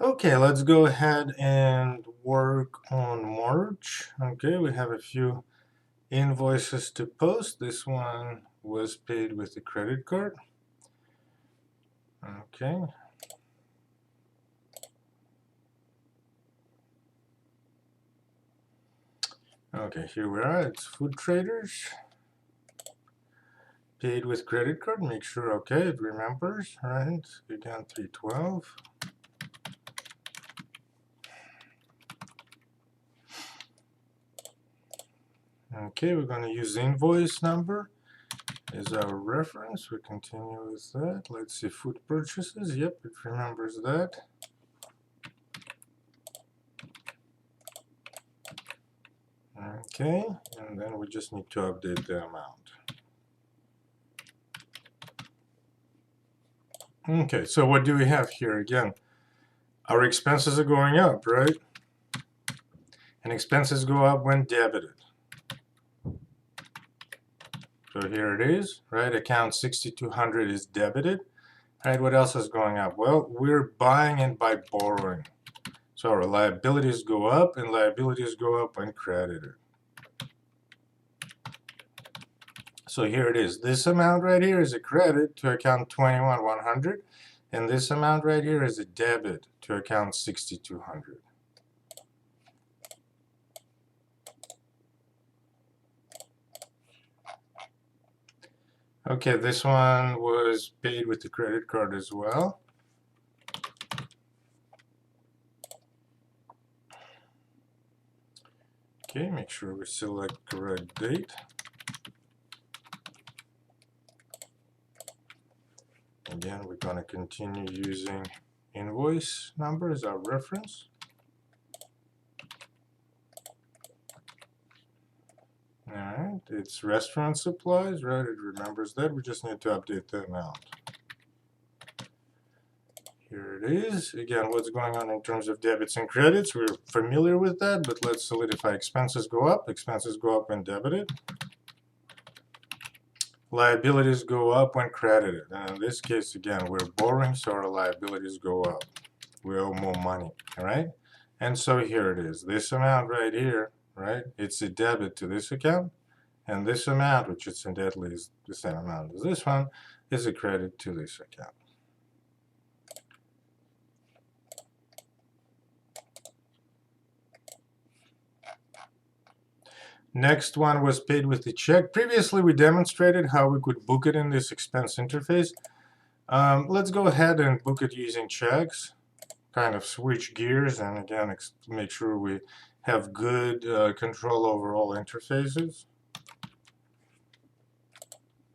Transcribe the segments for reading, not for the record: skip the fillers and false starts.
Okay, let's go ahead and work on March. Okay, we have a few invoices to post. This one was paid with a credit card. Okay. Okay, here we are. It's Food Traders. Paid with credit card. Make sure, okay, it remembers, right? Again, 312. Okay, we're going to use the invoice number as our reference. We continue with that. Let's see, food purchases. Yep, it remembers that. Okay, and then we just need to update the amount. Okay, so what do we have here? Again, our expenses are going up, right? And expenses go up when debited. So here it is, right? Account 6200 is debited. Right, what else is going up? Well, we're buying and by borrowing. So our liabilities go up, and liabilities go up when credited. So here it is. This amount right here is a credit to account 21100, and this amount right here is a debit to account 6200. Okay, this one was paid with the credit card as well. Okay, make sure we select correct date. Again, we're going to continue using invoice number as our reference. Alright, it's restaurant supplies, right? It remembers that. We just need to update the amount. Here it is. Again, what's going on in terms of debits and credits? We're familiar with that, but let's solidify. Expenses go up. Expenses go up when debited. Liabilities go up when credited. And in this case, again, we're borrowing, so our liabilities go up. We owe more money, all right? And so here it is. This amount right here, right? It's a debit to this account. And this amount, which incidentally is the same amount as this one, is a credit to this account. Next one was paid with the check. Previously, we demonstrated how we could book it in this expense interface. Let's go ahead and book it using checks. Kind of switch gears and again make sure we have good control over all interfaces.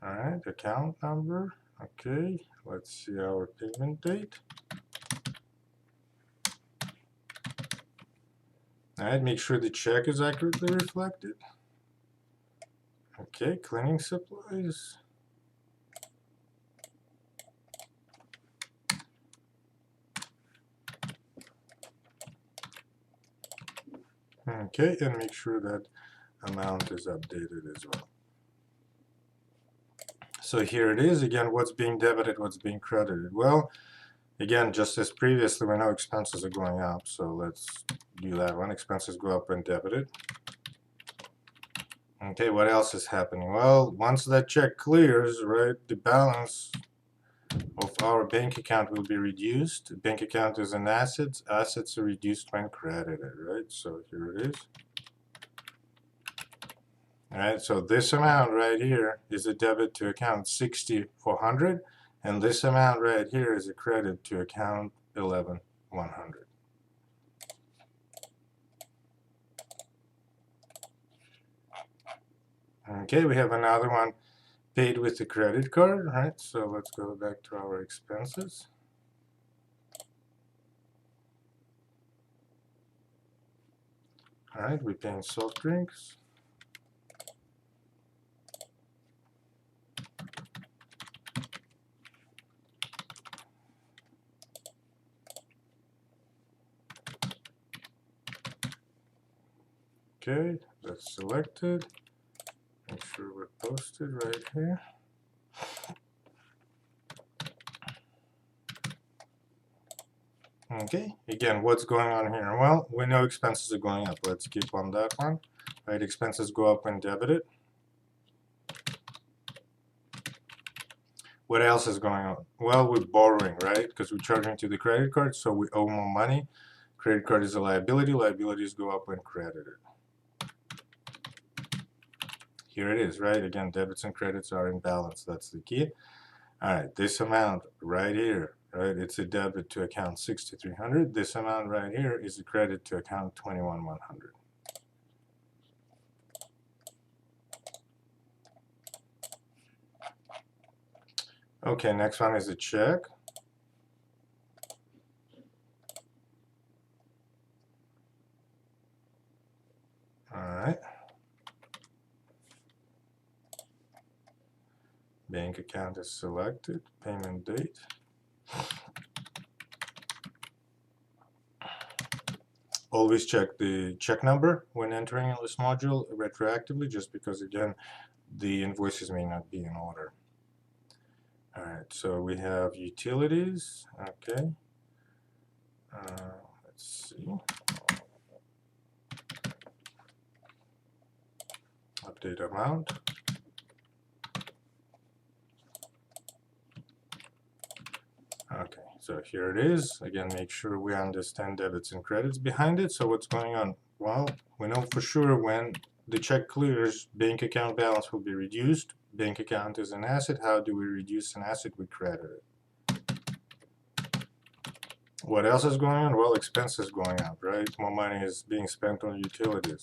All right, account number. Okay, let's see our payment date. All right, make sure the check is accurately reflected. Okay, cleaning supplies. Okay, and make sure that amount is updated as well. So here it is. Again, what's being debited, what's being credited. Well, again, just as previously, we know expenses are going up, so let's do that one. Expenses go up when debited. Okay, what else is happening? Well, once that check clears, right, the balance of our bank account will be reduced. Bank account is an asset. Assets are reduced when credited, right? So here it is. All right, so this amount right here is a debit to account 6400, and this amount right here is a credit to account 11100. Okay, we have another one paid with the credit card, right? So let's go back to our expenses. All right, we're paying soft drinks. Okay, that's selected. Make sure we're posted right here. Okay, again, what's going on here? Well, we know expenses are going up. Let's keep on that one. Right, expenses go up when debited. What else is going on? Well, we're borrowing, right? Because we're charging to the credit card, so we owe more money. Credit card is a liability. Liabilities go up when credited. Here it is, right? Again, debits and credits are in balance. That's the key. All right, this amount right here, right? It's a debit to account 6,300. This amount right here is a credit to account 21,100. Okay, next one is a check. All right. Bank account is selected. Payment date. Always check the check number when entering in this module retroactively, just because, again, the invoices may not be in order. All right, so we have utilities. Okay. Let's see. Update amount. Okay, so here it is. Again, make sure we understand debits and credits behind it. So what's going on? Well, we know for sure when the check clears, bank account balance will be reduced. Bank account is an asset. How do we reduce an asset? We credit it. What else is going on? Well, expenses going up, right? More money is being spent on utilities.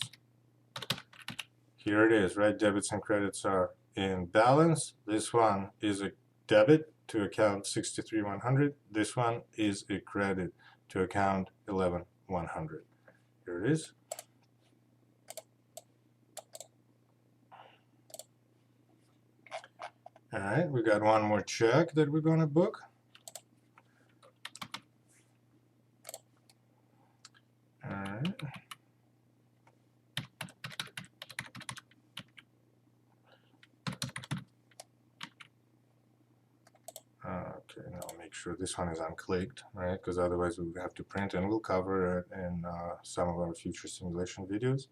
Here it is, right? Debits and credits are in balance. This one is a debit to account 63,100. This one is a credit to account 11,100. Here it is. All right, we got one more check that we're going to book. All right. Okay, now make sure this one is unclicked, right? Because otherwise we would have to print, and we'll cover it in some of our future simulation videos.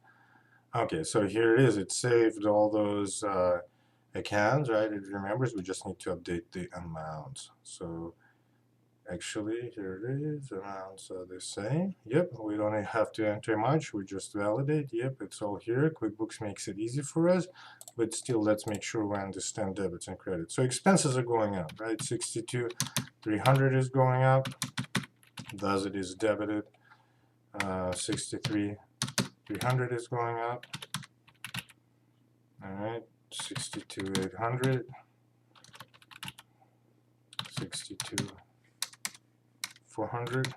Okay, so here it is. It saved all those accounts, right? It remembers. We just need to update the amounts. So actually, here it is. Amounts are the same. Yep, we don't have to enter much. We just validate. Yep, it's all here. QuickBooks makes it easy for us, but still, let's make sure we understand debits and credits. So expenses are going up, right? 62,300 is going up. Thus, it is debited. 63,300 is going up. All right, 62,800. 62,400.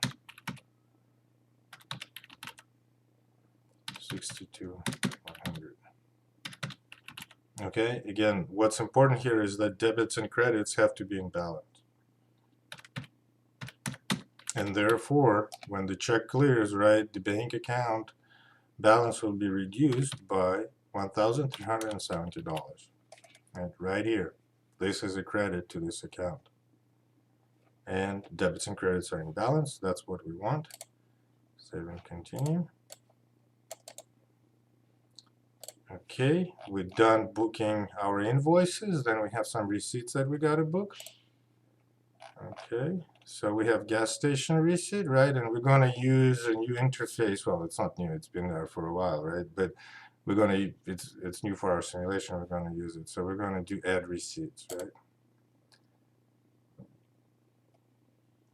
62,100. Okay, again, what's important here is that debits and credits have to be in balance. And therefore, when the check clears, right, the bank account balance will be reduced by $1,370. Right here. This is a credit to this account. And debits and credits are in balance. That's what we want. Save and continue. Okay, we're done booking our invoices. Then we have some receipts that we got to book. Okay, so we have gas station receipt, right? And we're going to use a new interface. Well, it's not new. It's been there for a while, right? But we're going to, it's new for our simulation. We're going to use it. So we're going to do add receipts, right?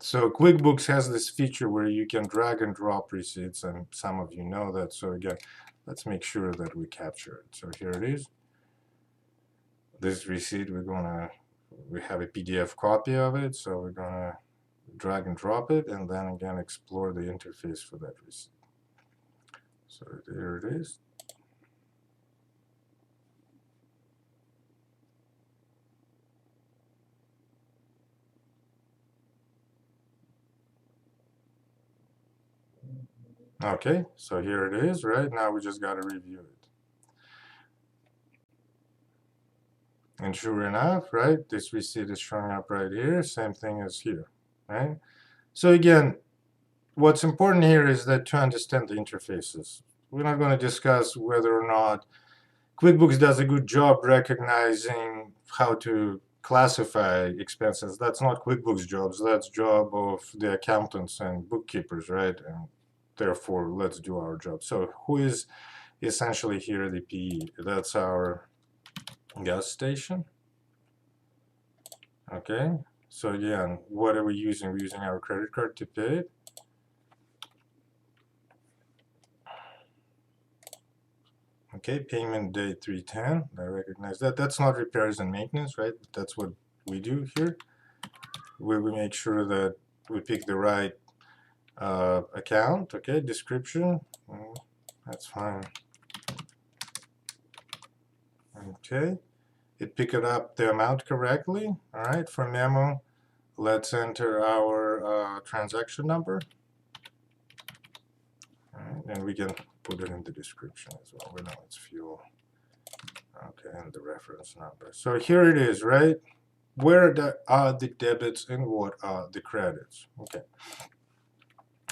So QuickBooks has this feature where you can drag and drop receipts, and some of you know that. So again, let's make sure that we capture it. So here it is. This receipt, we have a PDF copy of it, so we're gonna drag and drop it, and then again explore the interface for that receipt. So there it is. Okay, so here it is, right? Now we just got to review it. And sure enough, right, this receipt is showing up right here, same thing as here, right? So again, what's important here is that to understand the interfaces. We're not going to discuss whether or not QuickBooks does a good job recognizing how to classify expenses. That's not QuickBooks jobs. That's job of the accountants and bookkeepers, right? And therefore, let's do our job. So who is essentially here the PE? That's our gas station. Okay. So again, what are we using? We're using our credit card to pay it. Okay, payment date 310. I recognize that. That's not repairs and maintenance, right? That's what we do here. We make sure that we pick the right account. Okay, description. That's fine. Okay, it picked up the amount correctly. All right, for memo, let's enter our transaction number. All right, and we can put it in the description as well. We know it's fuel. Okay, and the reference number. So here it is, right? Where are the debits and what are the credits? Okay.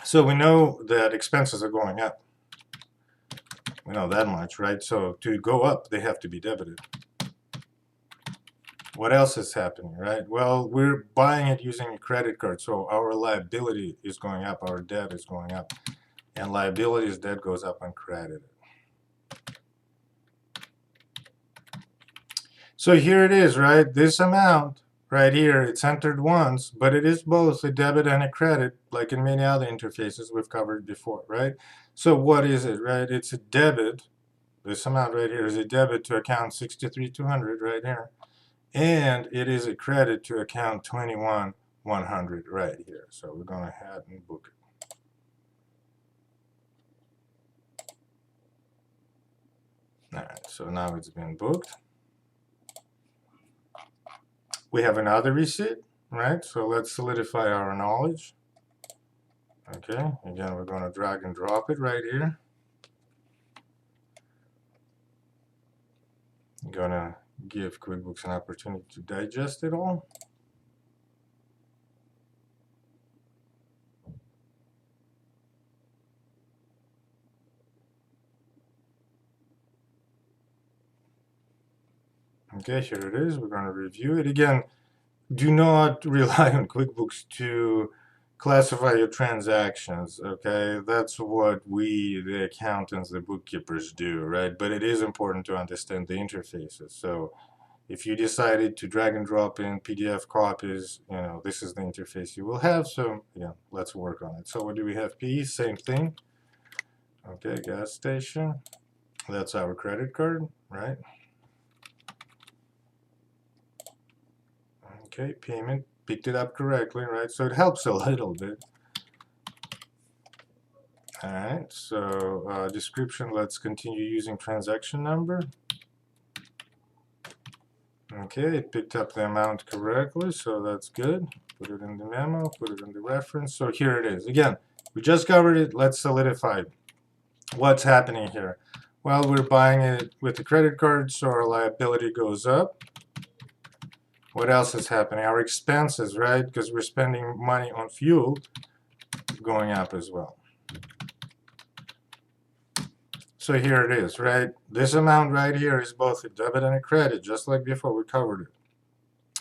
So we know that expenses are going up. We know that much, right? So to go up, they have to be debited. What else is happening, right? Well, we're buying it using a credit card, so our liability is going up, our debt is going up, and liabilities, debt goes up uncredited. So here it is, right? This amount right here, it's entered once, but it is both a debit and a credit, like in many other interfaces we've covered before, right? So what is it, right? It's a debit. This amount right here is a debit to account 63,200 right here. And it is a credit to account 21,100 right here. So we're going to ahead and book it. All right, so now it's been booked. We have another receipt, right? So let's solidify our knowledge. Okay, again, we're going to drag and drop it right here. I'm going to give QuickBooks an opportunity to digest it all. Okay, here it is. We're going to review it. Again, do not rely on QuickBooks to classify your transactions, okay? That's what we, the accountants, the bookkeepers do, right? But it is important to understand the interfaces. So if you decided to drag and drop in PDF copies, you know, this is the interface you will have. So yeah, let's work on it. So what do we have? P, same thing. Okay, gas station. That's our credit card, right? Okay, payment, picked it up correctly, right? So it helps a little bit. All right, so description, let's continue using transaction number. Okay, it picked up the amount correctly, so that's good. Put it in the memo, put it in the reference. So here it is. Again, we just covered it. Let's solidify it. What's happening here? Well, we're buying it with a credit card, so our liability goes up. What else is happening? Our expenses, right? Because we're spending money on fuel, going up as well. So here it is, right? This amount right here is both a debit and a credit, just like before we covered it.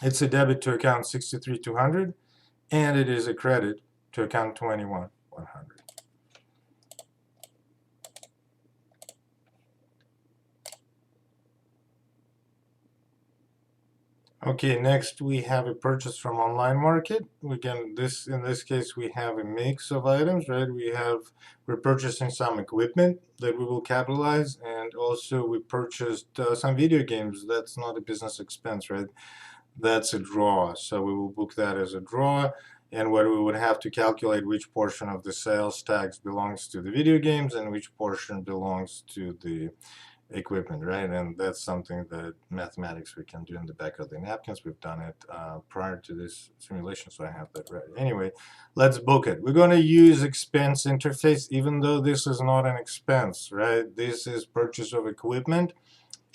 It's a debit to account 63,200, and it is a credit to account 21,100. Okay, next we have a purchase from online market. In this case we have a mix of items, right? We're purchasing some equipment that we will capitalize, and also we purchased some video games. That's not a business expense, right? That's a draw, so we will book that as a draw. And what we would have to calculate which portion of the sales tax belongs to the video games and which portion belongs to the equipment, right? And that's something that mathematics we can do in the back of the napkins. We've done it prior to this simulation, so I have that ready. Anyway, let's book it. We're going to use expense interface, even though this is not an expense, right? This is purchase of equipment,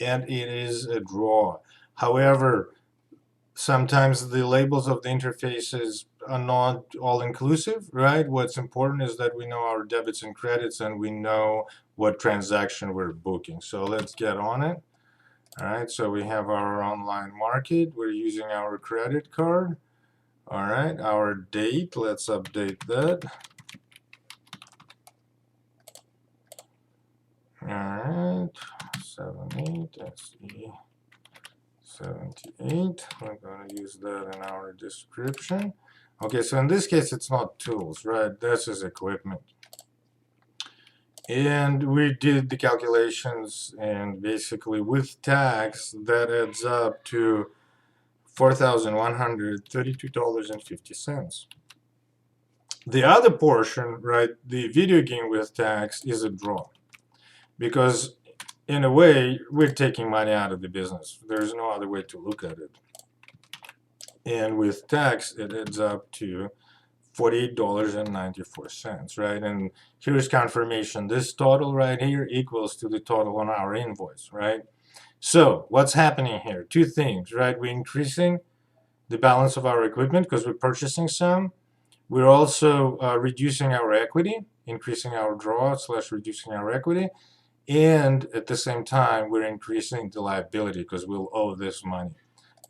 and it is a draw. However, sometimes the labels of the interfaces not all-inclusive, right? What's important is that we know our debits and credits and we know what transaction we're booking. So let's get on it. All right, so we have our online market. We're using our credit card. All right, our date, let's update that. All right, 78, that's E78. We're going to use that in our description. Okay, so in this case, it's not tools, right? This is equipment. And we did the calculations, and basically with tax, that adds up to $4,132.50. The other portion, right, the video game with tax is a draw. Because in a way, we're taking money out of the business. There's no other way to look at it. And with tax, it adds up to $48.94, right? And here's confirmation. This total right here equals to the total on our invoice, right? So what's happening here? Two things, right? We're increasing the balance of our equipment because we're purchasing some. We're also reducing our equity, increasing our draw / reducing our equity. And at the same time, we're increasing the liability because we'll owe this money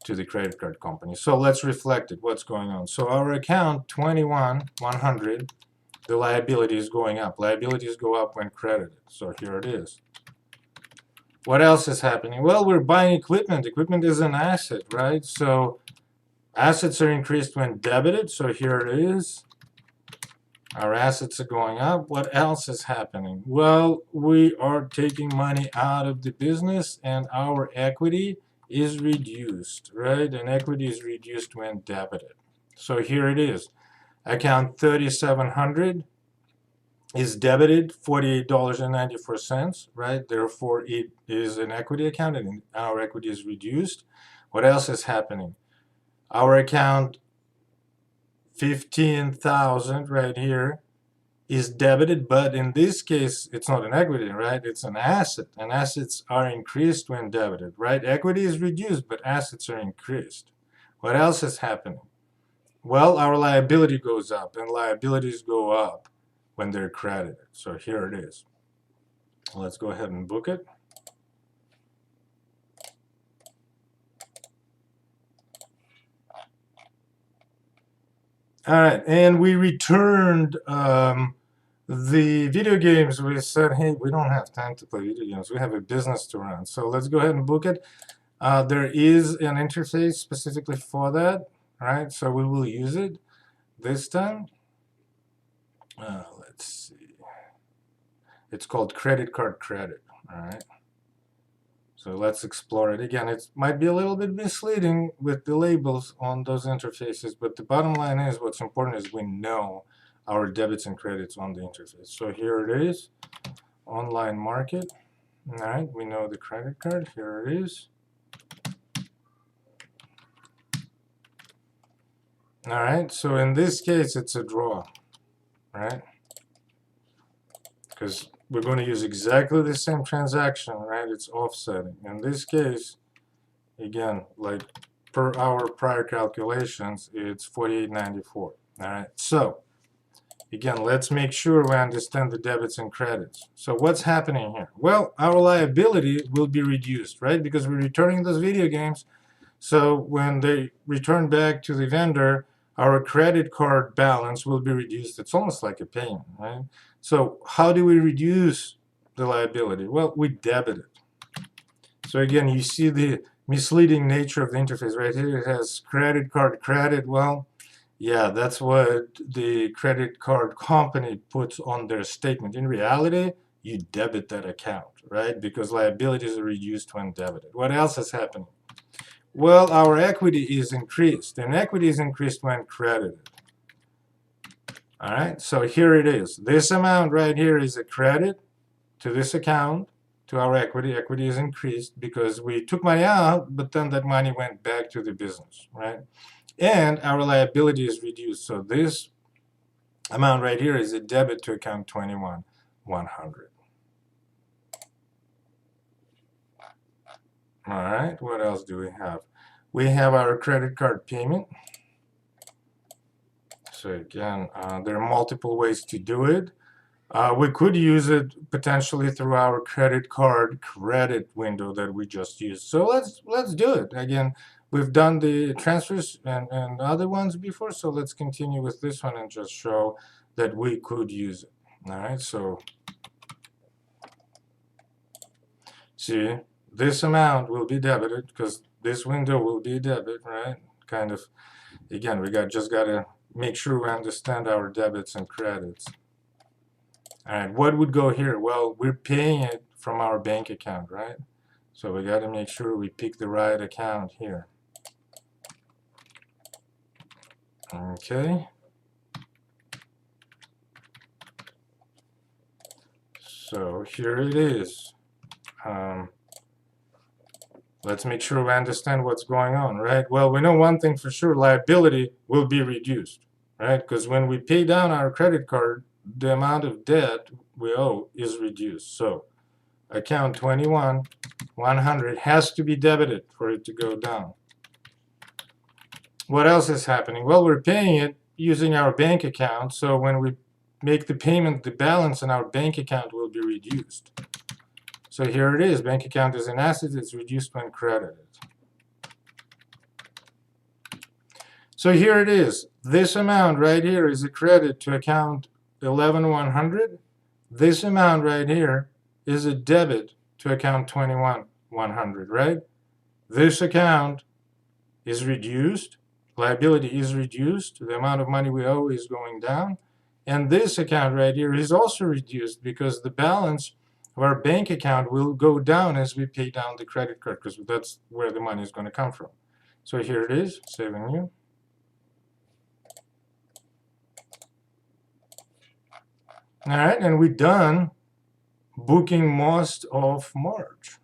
to the credit card company. So let's reflect it. What's going on? So our account 21,100, the liability is going up. Liabilities go up when credited. So here it is. What else is happening? Well, we're buying equipment. Equipment is an asset, right? So assets are increased when debited. So here it is. Our assets are going up. What else is happening? Well, we are taking money out of the business and our equity is reduced, right? And equity is reduced when debited. So here it is. Account 3700 is debited $48.94, right? Therefore, it is an equity account and our equity is reduced. What else is happening? Our account 15,000 right here is debited, but in this case, it's not an equity, right? It's an asset, and assets are increased when debited, right? Equity is reduced, but assets are increased. What else is happening? Well, our liability goes up, and liabilities go up when they're credited. So here it is. Let's go ahead and book it. All right, and we returned the video games. We said, hey, we don't have time to play video games. We have a business to run. So let's go ahead and book it. There is an interface specifically for that, right? So we will use it this time. Let's see. It's called Credit Card Credit, all right? So let's explore it. Again, it might be a little bit misleading with the labels on those interfaces, but the bottom line is what's important is we know our debits and credits on the interface. So here it is, online market. All right, we know the credit card. Here it is. All right, so in this case, it's a draw, right? Because we're going to use exactly the same transaction, right? It's offsetting. In this case, again, like per our prior calculations, it's $48.94. All right, so again, let's make sure we understand the debits and credits. So what's happening here? Well, our liability will be reduced, right? Because we're returning those video games. So when they return back to the vendor, our credit card balance will be reduced. It's almost like a payment, right? So how do we reduce the liability? Well, we debit it. So again, you see the misleading nature of the interface right here. It has credit card credit. Well, yeah, that's what the credit card company puts on their statement. In reality, you debit that account, right? Because liabilities are reduced when debited. What else is happening? Well, our equity is increased, and equity is increased when credited. All right, so here it is. This amount right here is a credit to this account, to our equity. Equity is increased because we took money out, but then that money went back to the business, right? And our liability is reduced. So this amount right here is a debit to account 21,100. All right, what else do we have? We have our credit card payment. So again, there are multiple ways to do it. We could use it potentially through our credit card credit window that we just used. So let's do it. Again, we've done the transfers and other ones before, so let's continue with this one and just show that we could use it. All right, so see, this amount will be debited because this window will be debit, right? Kind of, again, we just gotta make sure we understand our debits and credits. All right, what would go here? Well, we're paying it from our bank account, right? So we got to make sure we pick the right account here. Okay. So here it is. Let's make sure we understand what's going on, right? Well, we know one thing for sure, liability will be reduced, right? Because when we pay down our credit card, the amount of debt we owe is reduced. So account 21,100 has to be debited for it to go down. What else is happening? Well, we're paying it using our bank account, so when we make the payment, the balance in our bank account will be reduced. So here it is, bank account is an asset, it's reduced when credited. So here it is, this amount right here is a credit to account 11,100. This amount right here is a debit to account 21,100, right? This account is reduced, liability is reduced, the amount of money we owe is going down, and this account right here is also reduced because the balance of our bank account will go down as we pay down the credit card, because that's where the money is going to come from. So here it is, saving you. All right, and we're done booking most of March.